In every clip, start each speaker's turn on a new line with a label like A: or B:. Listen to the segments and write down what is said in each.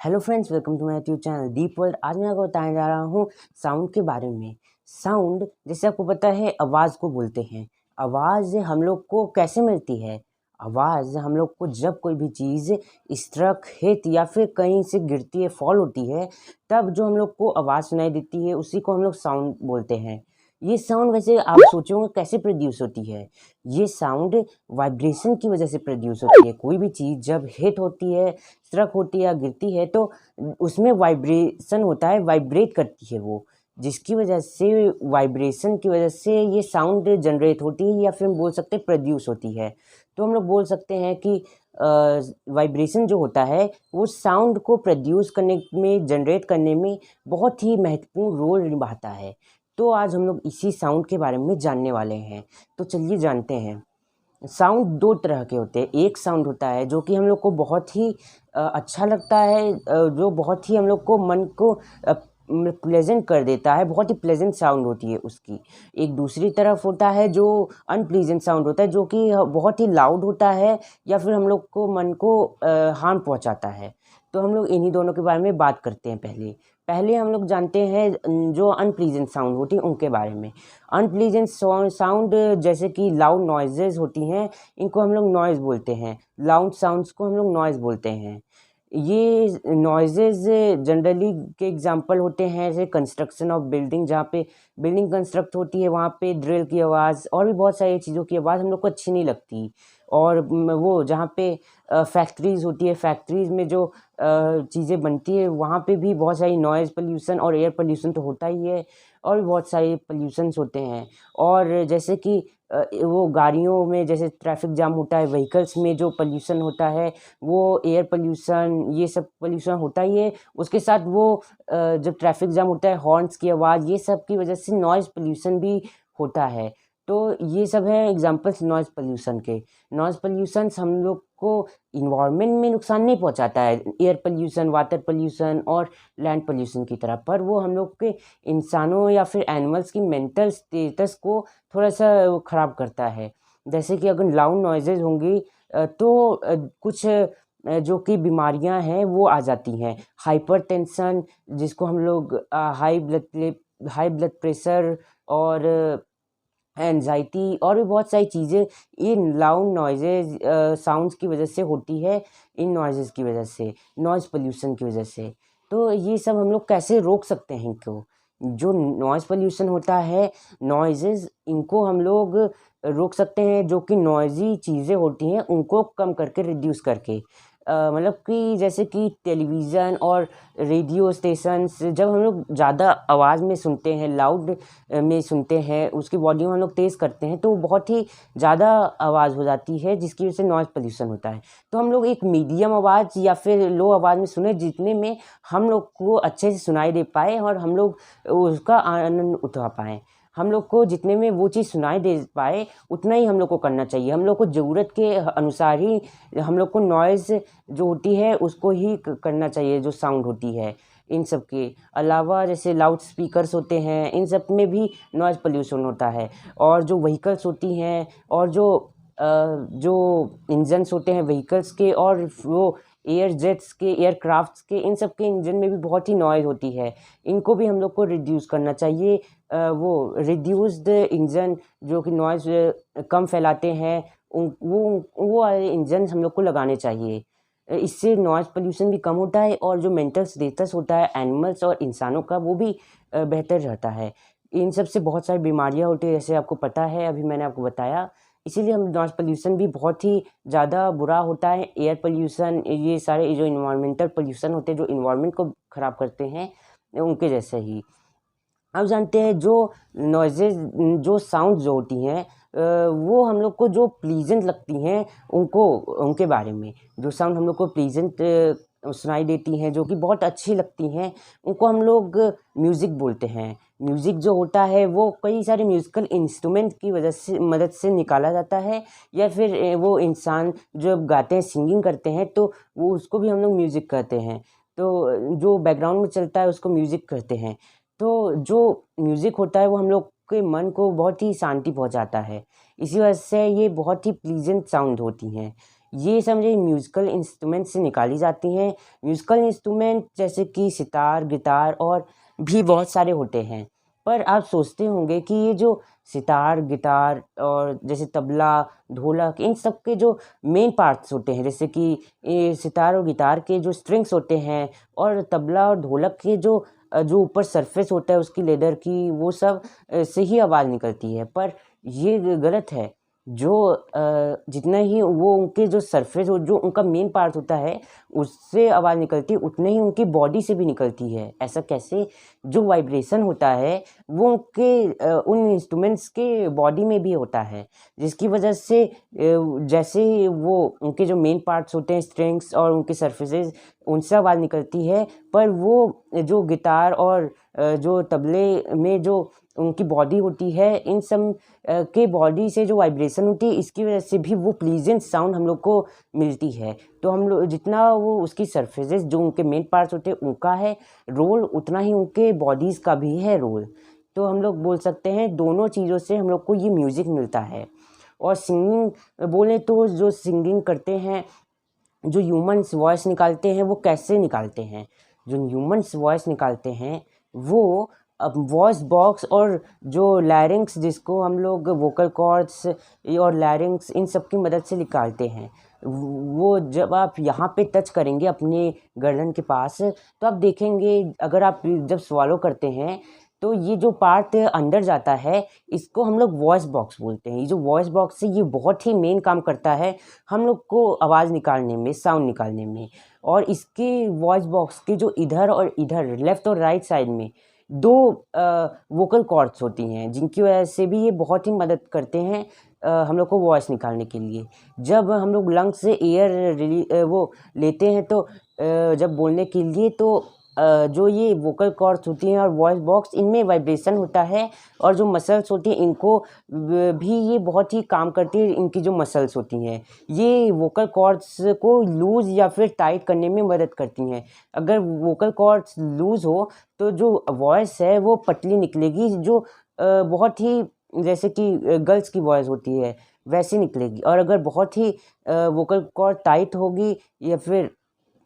A: Hello friends, welcome to my YouTube channel Deep world. आज मैं आपको बताने जा रहा हूँ साउंड के बारे में। साउंड, जैसे आपको पता है, आवाज़ को बोलते हैं। आवाज़ हम लोग को कैसे मिलती है? आवाज़ हम लोग को जब कोई भी चीज़ स्ट्रक हिट या फिर कहीं से गिरती है, फॉल होती है, तब जो हम लोग को आवाज़ सुनाई देती है उसी को हम लोग साउंड बोलते हैं। ये साउंड वैसे आप सोचोगे कैसे प्रोड्यूस होती है? ये साउंड वाइब्रेशन की वजह से प्रोड्यूस होती है। कोई भी चीज़ जब हिट होती है, स्ट्रक होती है या गिरती है तो उसमें वाइब्रेशन होता है, वाइब्रेट करती है वो, जिसकी वजह से वाइब्रेशन की वजह से ये साउंड जनरेट होती है या फिर हम बोल सकते हैं प्रोड्यूस होती है। तो हम लोग बोल सकते हैं कि वाइब्रेशन जो होता है वो साउंड को प्रोड्यूस करने में, जनरेट करने में बहुत ही महत्वपूर्ण रोल निभाता है। तो आज हम लोग इसी साउंड के बारे में जानने वाले हैं। तो चलिए जानते हैं। साउंड 2 तरह के होते हैं। एक साउंड होता है जो कि हम लोग को बहुत ही अच्छा लगता है, जो बहुत ही हम लोग को मन को प्लेजेंट कर देता है, बहुत ही प्लेजेंट साउंड होती है उसकी। एक दूसरी तरफ होता है जो अनप्लीजेंट साउंड होता है, जो कि बहुत ही लाउड होता है या फिर हम लोग को मन को हार्म पहुंचाता है। तो हम लोग इन्हीं दोनों के बारे में बात करते हैं। पहले पहले हम लोग जानते हैं जो अनप्लीजेंट साउंड होती है उनके बारे में। अनप्लीजेंट साउंड जैसे कि लाउड नॉइजेज होती हैं, इनको हम लोग नॉइज़ बोलते हैं। लाउड साउंड्स को हम लोग नॉइज़ बोलते हैं। ये नॉइजेज जनरली के एग्जांपल होते हैं जैसे कंस्ट्रक्शन ऑफ बिल्डिंग, जहाँ पे बिल्डिंग कंस्ट्रक्ट होती है वहाँ पे ड्रिल की आवाज़ और भी बहुत सारी चीज़ों की आवाज़ हम लोग को अच्छी नहीं लगती। और वो जहाँ पे फैक्ट्रीज़ होती है, फैक्ट्रीज़ में जो चीज़ें बनती है वहाँ पे भी बहुत सारी नॉइज़ पोल्यूशन और एयर पोल्यूशन तो होता ही है, और भी बहुत सारे पोल्यूशंस होते हैं। और जैसे कि वो गाड़ियों में जैसे ट्रैफिक जाम होता है, व्हीकल्स में जो पोल्यूशन होता है वो एयर पोल्यूशन, ये सब पोल्यूशन होता ही है। उसके साथ वो जब ट्रैफिक जाम होता है, हॉर्न्स की आवाज़, ये सब की वजह से नॉइज़ पोल्यूशन भी होता है। तो ये सब हैं एग्जांपल्स नॉइज़ पोल्यूशन के। नॉइज़ पोल्यूशंस हम लोग को इन्वायरमेंट में नुकसान नहीं पहुंचाता है, एयर पोल्यूशन, वाटर पोल्यूशन और लैंड पोल्यूशन की तरह, पर वो हम लोग के इंसानों या फिर एनिमल्स की मेंटल स्टेटस को थोड़ा-सा ख़राब करता है। जैसे कि अगर लाउड नॉइज़ेज़ होंगी तो कुछ जो कि बीमारियाँ हैं वो आ जाती हैं। हाइपरटेंशन, जिसको हम लोग हाई ब्लड प्रेशर और एंग्ज़ायटी और भी बहुत सारी चीज़ें इन लाउड नॉइज़ेज़ साउंड्स की वजह से होती है, इन नॉइज़ेज़ की वजह से, नॉइज़ पोल्यूशन की वजह से। तो ये सब हम लोग कैसे रोक सकते हैं इनको? जो नॉइज़ पोल्यूशन होता है, नॉइज़ेज़, इनको हम लोग रोक सकते हैं, जो कि नॉइज़ी चीज़ें होती हैं उनको कम करके, रिड्यूस करके। मतलब कि जैसे कि टेलीविज़न और रेडियो स्टेशंस, जब हम लोग ज़्यादा आवाज़ में सुनते हैं, लाउड में सुनते हैं, उसकी वॉल्यूम हम लोग तेज़ करते हैं तो बहुत ही ज़्यादा आवाज़ हो जाती है, जिसकी वजह से नॉइज़ पोल्यूशन होता है। तो हम लोग एक मीडियम आवाज़ या फिर लो आवाज़ में सुने, जितने में हम लोग को अच्छे से सुनाई दे पाए और हम लोग उसका आनंद उठा पाएँ। हम लोग को जितने में वो चीज़ सुनाई दे पाए उतना ही हम लोग को करना चाहिए। हम लोग को ज़रूरत के अनुसार ही हम लोग को नॉइज़ जो होती है उसको ही करना चाहिए, जो साउंड होती है। इन सब के अलावा जैसे लाउड स्पीकर्स होते हैं, इन सब में भी नॉइज़ पोल्यूशन होता है। और जो व्हीकल्स होती हैं और जो इंजन्स होते हैं व्हीकल्स के, और वो एयर जेट्स के, एयरक्राफ्ट्स के, इन सब के इंजन में भी बहुत ही नॉइज़ होती है। इनको भी हम लोग को रिड्यूस करना चाहिए। वो रिड्यूस्ड इंजन जो कि नॉइज़ कम फैलाते हैं, वो वाले इंजन हम लोग को लगाने चाहिए। इससे नॉइज़ पोल्यूशन भी कम होता है और जो मेंटल स्टेटस होता है एनिमल्स और इंसानों का, वो भी बेहतर रहता है। इन सब से बहुत सारी बीमारियाँ होती हैं, जैसे आपको पता है, अभी मैंने आपको बताया। इसीलिए हम नॉइज़ पोल्यूशन भी बहुत ही ज़्यादा बुरा होता है। एयर पोल्यूशन, ये सारे जो एनवायरमेंटल पोल्यूशन होते हैं, जो एनवायरनमेंट को ख़राब करते हैं, उनके जैसे ही। अब जानते हैं जो नॉइज़ेज़, जो साउंड जो होती हैं वो हम लोग को जो प्लीज़ेंट लगती हैं, उनको, उनके बारे में। जो साउंड हम लोग को प्लीज़ेंट सुनाई देती हैं, जो कि बहुत अच्छी लगती हैं, उनको हम लोग म्यूज़िक बोलते हैं। म्यूज़िक जो होता है वो कई सारे म्यूज़िकल इंस्ट्रूमेंट की वजह से, मदद से निकाला जाता है, या फिर वो इंसान जब गाते हैं, सिंगिंग करते हैं, तो वो उसको भी हम लोग म्यूज़िक कहते हैं। तो जो बैकग्राउंड में चलता है उसको म्यूज़िक कहते हैं। तो जो म्यूज़िक होता है वो हम लोग के मन को बहुत ही शांति पहुँचाता है। इसी वजह से ये बहुत ही प्लीज़ेंट साउंड होती हैं। ये समझे म्यूज़िकल इंस्ट्रूमेंट से निकाली जाती हैं। म्यूज़िकल इंस्ट्रूमेंट जैसे कि सितार, गिटार और भी बहुत सारे होते हैं। पर आप सोचते होंगे कि ये जो सितार, गिटार और जैसे तबला, ढोलक, इन सब के जो मेन पार्ट्स होते हैं, जैसे कि ये सितार और गिटार के जो स्ट्रिंग्स होते हैं और तबला और ढोलक के जो ऊपर सरफेस होता है उसकी लेदर की, वो सब से ही आवाज़ निकलती है। पर ये गलत है। जो जितना ही वो उनके जो सरफेस जो उनका मेन पार्ट होता है उससे आवाज़ निकलती है, उतने ही उनकी बॉडी से भी निकलती है। ऐसा कैसे? जो वाइब्रेशन होता है वो उन इंस्ट्रूमेंट्स के बॉडी में भी होता है, जिसकी वजह से जैसे वो उनके जो मेन पार्ट्स होते हैं, स्ट्रिंग्स और उनके सरफेसेस, उनसे आवाज़ निकलती है। पर वो जो गिटार और जो तबले में जो उनकी बॉडी होती है, इन सब के बॉडी से जो वाइब्रेशन होती है, इसकी वजह से भी वो प्लीजेंट साउंड हम लोग को मिलती है। तो हम लोग जितना वो उसकी सरफेसेस जो उनके मेन पार्ट्स होते हैं उनका है रोल, उतना ही उनके बॉडीज़ का भी है रोल। तो हम लोग बोल सकते हैं दोनों चीज़ों से हम लोग को ये म्यूज़िक मिलता है। और सिंगिंग बोले तो जो सिंगिंग करते हैं, जो ह्यूमन्स वॉइस निकालते हैं, वो कैसे निकालते हैं? जो ह्यूमन्स वॉइस निकालते हैं वो अब वॉइस बॉक्स और जो लैरिंग्स, जिसको हम लोग वोकल कॉर्ड्स और लैरिंग्स, इन सब की मदद से निकालते हैं। वो जब आप यहाँ पे टच करेंगे अपने गर्दन के पास, तो आप देखेंगे, अगर आप जब स्वॉलो करते हैं तो ये जो पार्ट अंदर जाता है, इसको हम लोग वॉइस बॉक्स बोलते हैं। ये जो वॉइस बॉक्स है ये बहुत ही मेन काम करता है हम लोग को आवाज़ निकालने में, साउंड निकालने में। और इसके वॉइस बॉक्स के जो इधर और इधर, लेफ़्ट और राइट साइड में 2 वोकल कॉर्ड्स होती हैं, जिनकी वजह से भी ये बहुत ही मदद करते हैं हम लोग को वॉइस निकालने के लिए। जब हम लोग लंग्स से एयर वो लेते हैं तो जब बोलने के लिए, तो जो ये वोकल कॉर्ड्स होती हैं और वॉइस बॉक्स, इनमें वाइब्रेशन होता है। और जो मसल्स होती हैं इनको भी ये बहुत ही काम करती है। इनकी जो मसल्स होती हैं ये वोकल कॉर्ड्स को लूज़ या फिर टाइट करने में मदद करती हैं। अगर वोकल कॉर्ड्स लूज़ हो तो जो वॉइस है वो पतली निकलेगी, जो बहुत ही जैसे कि गर्ल्स की वॉइस होती है वैसी निकलेगी। और अगर बहुत ही वोकल कॉर्ड टाइट होगी या फिर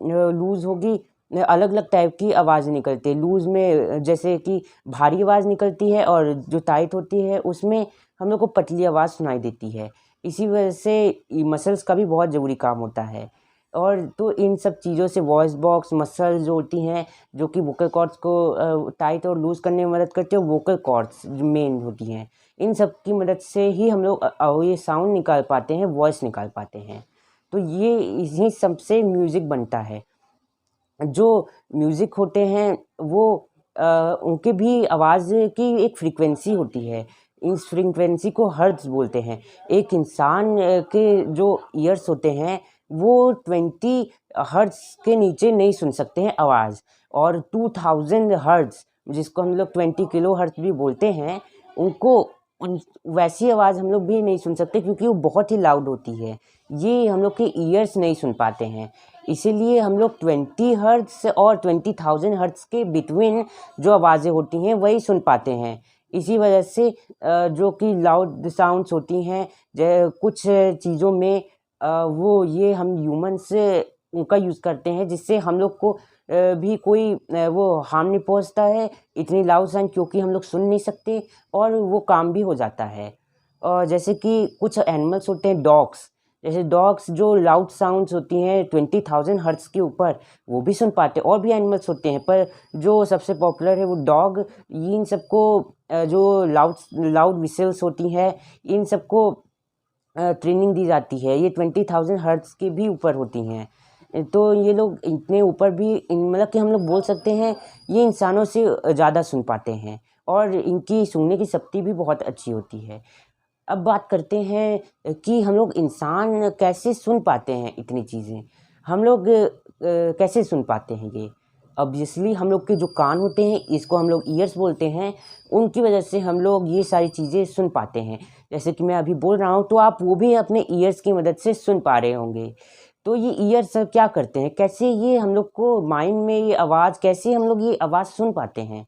A: लूज़ होगी, अलग अलग टाइप की आवाज़ निकलती है। लूज़ में जैसे कि भारी आवाज़ निकलती है और जो टाइट होती है उसमें हम लोग को पतली आवाज़ सुनाई देती है। इसी वजह से मसल्स का भी बहुत ज़रूरी काम होता है। और तो इन सब चीज़ों से वॉइस बॉक्स, मसल्स जो होती हैं जो कि वोकल कॉर्ड्स को टाइट और लूज़ करने में मदद करती है, वोकल कॉर्ड्स जो मेन होती हैं, इन सब की मदद से ही हम लोग ये साउंड निकाल पाते हैं, वॉइस निकाल पाते हैं। तो ये इन्हीं सब से म्यूज़िक बनता है। जो म्यूज़िक होते हैं वो उनके भी आवाज़ की एक फ्रीक्वेंसी होती है। इस फ्रीक्वेंसी को हर्ट्ज़ बोलते हैं। एक इंसान के जो ईयर्स होते हैं वो 20 हर्ट्ज़ के नीचे नहीं सुन सकते हैं आवाज़। और 2000 हर्ट्ज़, जिसको हम लोग 20 किलो हर्ट्ज़ भी बोलते हैं, उनको वैसी आवाज़ हम लोग भी नहीं सुन सकते, क्योंकि वो बहुत ही लाउड होती है। ये हम लोग के ईयर्स नहीं सुन पाते हैं। इसीलिए हम लोग 20 हर्ट्ज़ और 20,000 हर्ट्ज़ के बिटवीन जो आवाज़ें होती हैं वही सुन पाते हैं। इसी वजह से जो कि लाउड साउंड्स होती हैं कुछ चीज़ों में, वो ये हम ह्यूमन्स उनका यूज़ करते हैं, जिससे हम लोग को भी कोई वो हार्म नहीं पहुंचता है इतनी लाउड साउंड, क्योंकि हम लोग सुन नहीं सकते और वो काम भी हो जाता है। और जैसे कि कुछ एनिमल्स होते हैं, डॉग्स, जैसे डॉग्स जो लाउड साउंड्स होती हैं 20,000 हर्ट्ज़ के ऊपर, वो भी सुन पाते हैं। और भी एनिमल्स होते हैं, पर जो सबसे पॉपुलर है वो डॉग। इन सबको जो लाउड विसल्स होती हैं, इन सबको ट्रेनिंग दी जाती है। ये 20,000 हर्ट्ज़ के भी ऊपर होती हैं। तो ये लोग इतने ऊपर भी मतलब कि हम लोग बोल सकते हैं ये इंसानों से ज़्यादा सुन पाते हैं, और इनकी सुनने की शक्ति भी बहुत अच्छी होती है। अब बात करते हैं कि हम लोग इंसान कैसे सुन पाते हैं इतनी चीज़ें। हम लोग कैसे सुन पाते हैं ये? ऑब्वियसली हम लोग के जो कान होते हैं, इसको हम लोग ईयर्स बोलते हैं, उनकी वजह से हम लोग ये सारी चीज़ें सुन पाते हैं। जैसे कि मैं अभी बोल रहा हूँ तो आप वो भी अपने ईयर्स की मदद से सुन पा रहे होंगे। तो ये ईयर्स क्या करते हैं, कैसे ये हम लोग को माइंड में ये आवाज़, कैसे हम लोग ये आवाज़ सुन पाते हैं?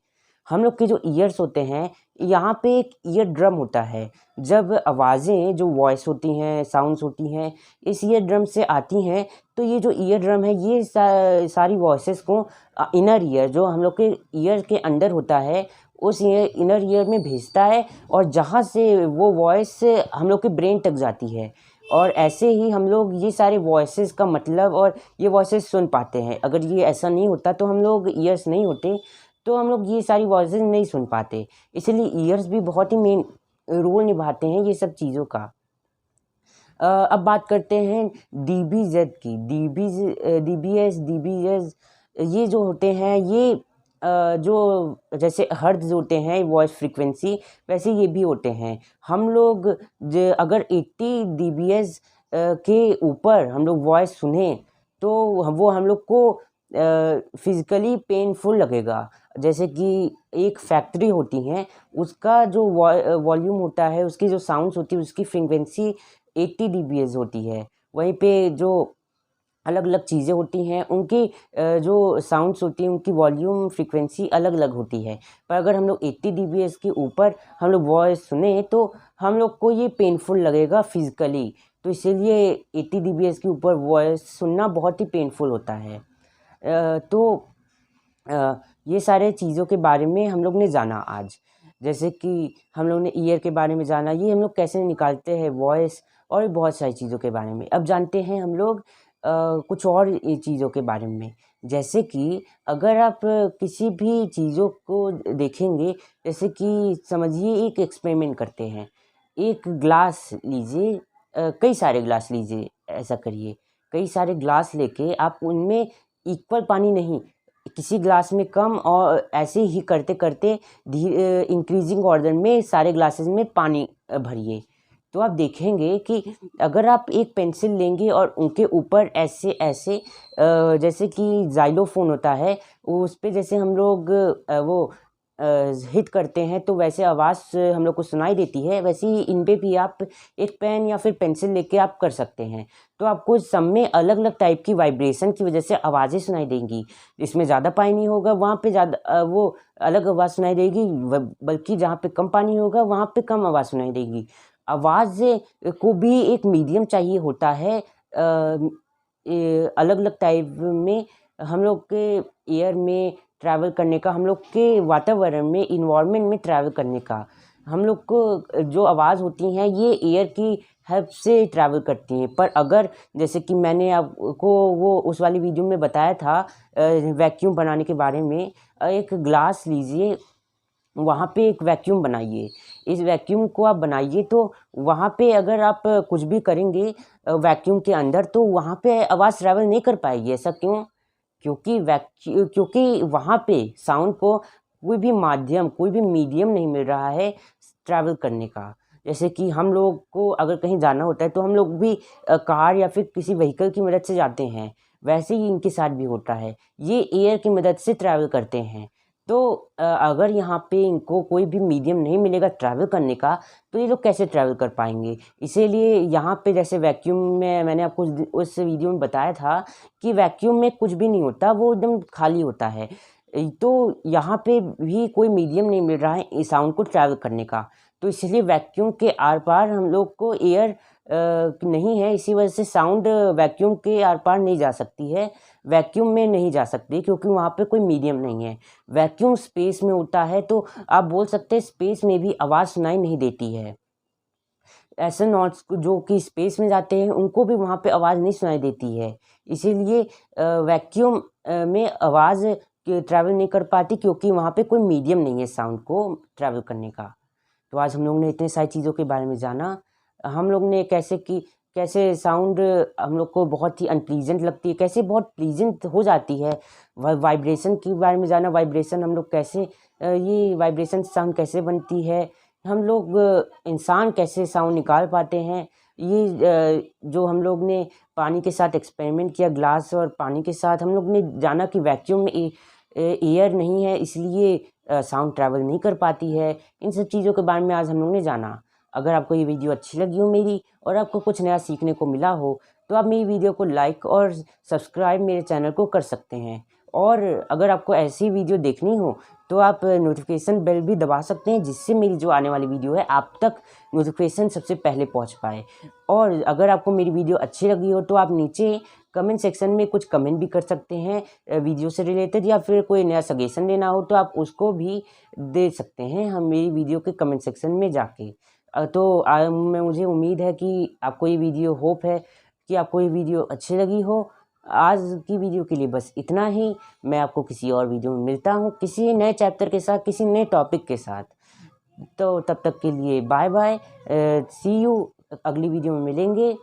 A: हम लोग के जो ईयर्स होते हैं, यहाँ पे एक ईयर ड्रम होता है। जब आवाज़ें जो वॉइस होती हैं, साउंड्स होती हैं, इस ईयर ड्रम से आती हैं, तो ये जो ईयर ड्रम है ये सारी वॉइसेस को इनर ईयर, जो हम लोग के ईयर के अंदर होता है, उस इनर ईयर में भेजता है, और जहाँ से वो वॉइस हम लोग के ब्रेन तक जाती है। और ऐसे ही हम लोग ये सारे वॉइसेस का मतलब और ये वॉइसेस सुन पाते हैं। अगर ये ऐसा नहीं होता तो हम लोग ईयर्स नहीं होते, तो हम लोग ये सारी वॉइसेस नहीं सुन पाते। इसलिए ईयर्स भी बहुत ही मेन रोल निभाते हैं ये सब चीज़ों का। अब बात करते हैं डीबीजेड की। डीबीएस, डीबीएस ये जो होते हैं, ये जो जैसे हर्ट्ज़ होते हैं वॉइस फ्रीक्वेंसी, वैसे ये भी होते हैं। हम लोग अगर 80 डीबीएस के ऊपर हम लोग वॉइस सुने, तो वो हम लोग को फिज़िकली पेनफुल लगेगा। जैसे कि एक फैक्ट्री होती हैं, उसका जो वॉल्यूम होता है, उसकी जो साउंड्स होती है, उसकी फ्रीक्वेंसी 80 डीबीएस होती है। वहीं पे जो अलग अलग चीज़ें होती हैं, उनकी जो साउंड्स होती हैं, उनकी वॉल्यूम फ्रीक्वेंसी अलग अलग होती है। पर अगर हम लोग 80 डीबीएस के ऊपर हम लोग वॉइस सुने, तो हम लोग को ये पेनफुल लगेगा फिज़िकली। तो इसीलिए 80 डीबीएस के ऊपर वॉइस सुनना बहुत ही पेनफुल होता है। ये सारे चीज़ों के बारे में हम लोग ने जाना आज। जैसे कि हम लोग ने ईयर के बारे में जाना, ये हम लोग कैसे निकालते हैं वॉइस, और भी बहुत सारी चीज़ों के बारे में। अब जानते हैं हम लोग कुछ और चीज़ों के बारे में। जैसे कि अगर आप किसी भी चीज़ों को देखेंगे, जैसे कि समझिए एक एक्सपेरिमेंट करते हैं। एक ग्लास लीजिए, कई सारे ग्लास लीजिए, ऐसा करिए। कई सारे ग्लास लेके आप उनमें इक्वल पानी नहीं, किसी ग्लास में कम, और ऐसे ही करते करते इंक्रीजिंग ऑर्डर में सारे ग्लासेस में पानी भरिए। तो आप देखेंगे कि अगर आप एक पेंसिल लेंगे और उनके ऊपर ऐसे ऐसे जैसे कि ज़ाइलोफ़ोन होता है, उस पे जैसे हम लोग वो हिट करते हैं, तो वैसे आवाज़ हम लोग को सुनाई देती है। वैसे ही इन पे भी आप एक पेन या फिर पेंसिल लेके आप कर सकते हैं। तो आपको सब में अलग अलग टाइप की वाइब्रेशन की वजह से आवाज़ें सुनाई देंगी। इसमें ज़्यादा पानी होगा, वहाँ पे ज़्यादा वो अलग आवाज़ सुनाई देगी, बल्कि जहाँ पे कम पानी होगा, वहाँ पे कम आवाज़ सुनाई देगी। आवाज़ को भी एक मीडियम चाहिए होता है। अलग अलग टाइप में हम लोग के एयर में ट्रैवल करने का, हम लोग के वातावरण में, इन्वायरमेंट में ट्रैवल करने का, हम लोग को जो आवाज़ होती हैं, ये एयर की हेल्प से ट्रैवल करती हैं। पर अगर जैसे कि मैंने आपको वो उस वाली वीडियो में बताया था वैक्यूम बनाने के बारे में, एक ग्लास लीजिए, वहाँ पे एक वैक्यूम बनाइए। इस वैक्यूम को आप बनाइए, तो वहाँ पे अगर आप कुछ भी करेंगे वैक्यूम के अंदर, तो वहाँ पे आवाज़ ट्रैवल नहीं कर पाएगी। ऐसा क्यों? क्योंकि वहाँ पे साउंड को कोई भी माध्यम, कोई भी मीडियम नहीं मिल रहा है ट्रैवल करने का। जैसे कि हम लोग को अगर कहीं जाना होता है, तो हम लोग भी कार या फिर किसी व्हीकल की मदद से जाते हैं। वैसे ही इनके साथ भी होता है, ये एयर की मदद से ट्रैवल करते हैं। तो अगर यहाँ पे इनको कोई भी मीडियम नहीं मिलेगा ट्रैवल करने का, तो ये लोग कैसे ट्रैवल कर पाएंगे? इसीलिए यहाँ पे जैसे वैक्यूम में मैंने आपको उस वीडियो में बताया था कि वैक्यूम में कुछ भी नहीं होता, वो एकदम खाली होता है। तो यहाँ पे भी कोई मीडियम नहीं मिल रहा है इस साउंड को ट्रैवल करने का, तो इसलिए वैक्यूम के आर पार हम लोग को एयर नहीं है। इसी वजह से साउंड वैक्यूम के आर पार नहीं जा सकती है, वैक्यूम में नहीं जा सकती, क्योंकि वहाँ पे कोई मीडियम नहीं है। वैक्यूम स्पेस में होता है, तो आप बोल सकते हैं स्पेस में भी आवाज़ सुनाई नहीं देती है। एस्ट्रोनॉट्स जो कि स्पेस में जाते हैं, उनको भी वहाँ पे आवाज़ नहीं सुनाई देती है। इसीलिए वैक्यूम में आवाज़ ट्रैवल नहीं कर पाती, क्योंकि वहाँ पे कोई मीडियम नहीं है साउंड को ट्रैवल करने का। तो आज हम लोग ने इतने सारी चीज़ों के बारे में जाना। हम लोग ने कैसे साउंड हम लोग को बहुत ही अनप्लीजेंट लगती है, कैसे बहुत प्लीजेंट हो जाती है। वाइब्रेशन के बारे में जाना, वाइब्रेशन हम लोग कैसे ये वाइब्रेशन साउंड कैसे बनती है, हम लोग इंसान कैसे साउंड निकाल पाते हैं। ये जो हम लोग ने पानी के साथ एक्सपेरिमेंट किया, ग्लास और पानी के साथ, हम लोग ने जाना कि वैक्यूम में एयर नहीं है, इसलिए साउंड ट्रैवल नहीं कर पाती है। इन सब चीज़ों के बारे में आज हम लोग ने जाना। अगर आपको ये वीडियो अच्छी लगी हो मेरी, और आपको कुछ नया सीखने को मिला हो, तो आप मेरी वीडियो को लाइक और सब्सक्राइब मेरे चैनल को कर सकते हैं। और अगर आपको ऐसी वीडियो देखनी हो तो आप नोटिफिकेशन बेल भी दबा सकते हैं, जिससे मेरी जो आने वाली वीडियो है आप तक नोटिफिकेशन सबसे पहले पहुंच पाए। और अगर आपको मेरी वीडियो अच्छी लगी हो तो आप नीचे कमेंट सेक्शन में कुछ कमेंट भी कर सकते हैं वीडियो से रिलेटेड, या फिर कोई नया सजेशन देना हो तो आप उसको भी दे सकते हैं हम मेरी वीडियो के कमेंट सेक्शन में जाके। मुझे उम्मीद है कि आपको ये वीडियो होप है कि आपको ये वीडियो अच्छी लगी हो। आज की वीडियो के लिए बस इतना ही। मैं आपको किसी और वीडियो में मिलता हूँ, किसी नए चैप्टर के साथ, किसी नए टॉपिक के साथ। तो तब तक के लिए बाय बाय, सी यू, अगली वीडियो में मिलेंगे।